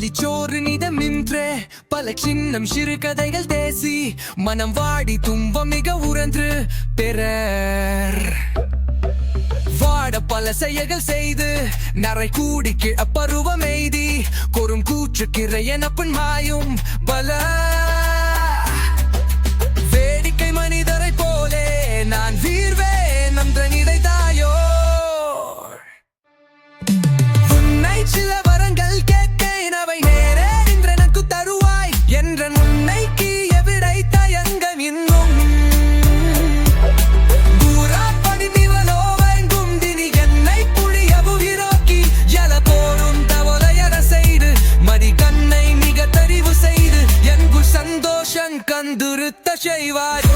பழிச்சோறு நிதமின்றே பல சின்னம் சிறுகதைகள் தேசி மனம் வாடி துன்பம் மிக உறன்று பெறர் வாட பல செயல்கள் செய்து நரை கூடி கிழப்பருவம் எய்தி கொரும் கூற்று கிரையனப்பன் மாயும் பல வேடிக்கை மனிதரை போலே நான் வீர்வேன் நன்ற நினைத்தாயோ உன்னை சில வரங்கள் கேட்கேன் அவை நேரே நின்ற எனக்கு தருவாய் என்ற உன்னைக்கு எவிடை தயங்கம் இன்னும் கந்துருத்த செய்வார்